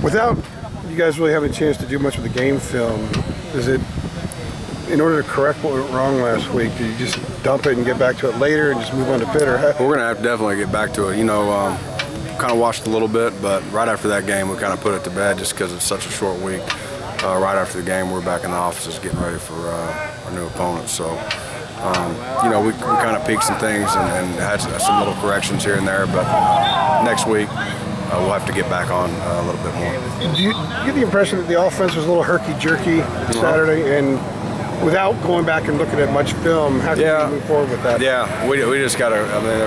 Without you guys really having a chance to do much with the game film, is it, in order to correct what went wrong last week, do you just dump it and get back to it later and just move on to Pitt? We're going to have to definitely get back to it. You know, kind of watched a little bit, but right after that game, we kind of put it to bed just because it's such a short week. Right after the game, we're back in the offices getting ready for our new opponents. So, you know, we kind of peaked some things and had some little corrections here and there, but next week, we'll have to get back on a little bit more. Do you get the impression that the offense was a little herky-jerky Saturday? And without going back and looking at much film, how can you move forward with that? Yeah, we just got to, I mean,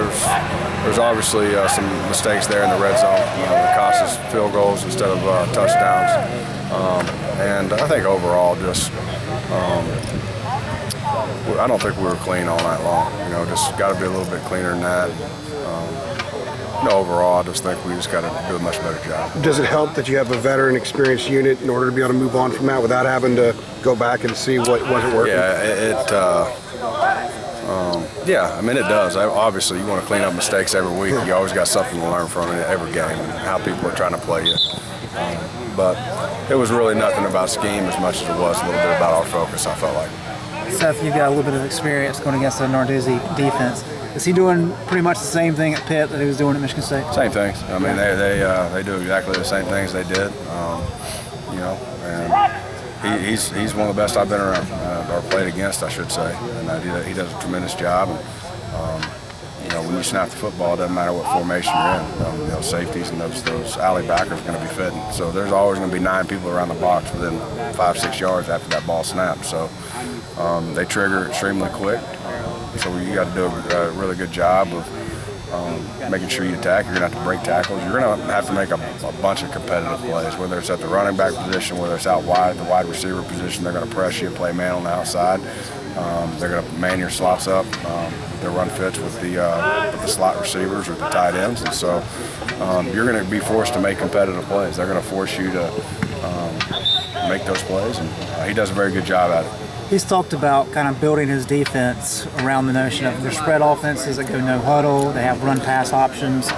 there's obviously some mistakes there in the red zone that cost us field goals instead of touchdowns. And I think overall just, I don't think we were clean all night long. You know, just got to be a little bit cleaner than that. You know, overall, I just think we just got to do a much better job. Does it help that you have a veteran experienced unit in order to be able to move on from that without having to go back and see what wasn't working? Yeah, I mean, it does. Obviously, you want to clean up mistakes every week. You always got something to learn from it every game and how people are trying to play you. But it was really nothing about scheme as much as it was a little bit about our focus, I felt like. Seth, you've got a little bit of experience going against the Narduzzi defense. Is he doing pretty much the same thing at Pitt that he was doing at Michigan State? Same things. I mean, they do exactly the same things they did. You know, and he's one of the best I've been around or played against, I should say. And he does a tremendous job. And, you know, when you snap the football, it doesn't matter what formation you're in. You know, safeties and those alley backers are going to be fitting. So there's always going to be 9 people around the box within 5-6 yards after that ball snapped. So they trigger extremely quick. So you got to do a really good job of making sure you attack. You're going to have to break tackles. You're going to have to make a bunch of competitive plays, whether it's at the running back position, whether it's out wide, the wide receiver position. They're going to press you and play man on the outside. They're going to man your slots up. They'll run fits with the slot receivers or the tight ends. And so you're going to be forced to make competitive plays. They're going to force you to make those plays, and he does a very good job at it. He's talked about kind of building his defense around the notion of their spread offenses that go no huddle. They have run-pass options.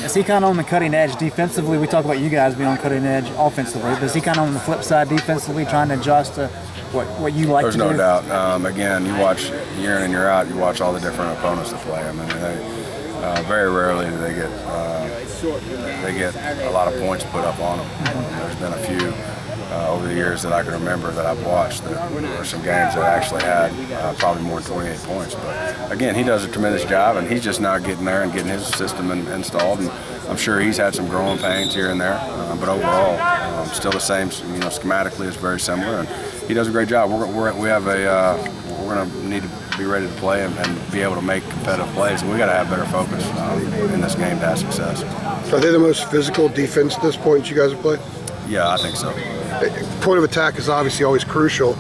Is he kind of on the cutting edge defensively? We talk about you guys being on cutting edge offensively, but is he kind of on the flip side defensively, trying to adjust to what you like to do? There's no doubt. Again, you watch year in and year out, you watch all the different opponents that play. I mean, very rarely do they get a lot of points put up on them. There's been a few over the years that I can remember that I've watched. There were some games that actually had probably more than 28 points. But again, he does a tremendous job, and he's just now getting there and getting his system installed. And I'm sure he's had some growing pains here and there, but overall, still the same. You know, schematically, it's very similar, and he does a great job. We're going to need to be ready to play and be able to make competitive plays, and we got to have better focus in this game to have success. Are they the most physical defense at this point you guys have played? Yeah, I think so. Point of attack is obviously always crucial,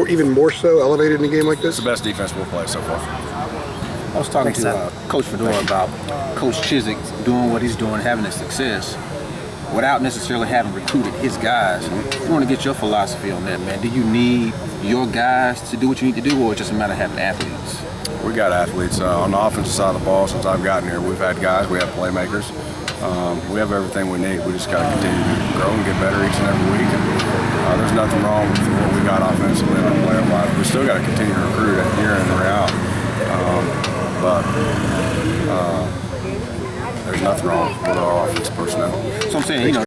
even more so elevated in a game like this? It's the best defense we'll play so far. I was talking to Coach Fedora about Coach Chizik doing what he's doing, having his success, without necessarily having recruited his guys. I want to get your philosophy on that, man. Do you need your guys to do what you need to do, or it's just a matter of having athletes? We got athletes. On the offensive side of the ball, since I've gotten here, we've had guys, we have playmakers. We have everything we need. We just got to continue to grow and get better each and every week. And, there's nothing wrong with what we got offensively and player-wise. We still got to continue to recruit it year in and year out. But there's nothing wrong with our offensive personnel. So I'm saying, you know,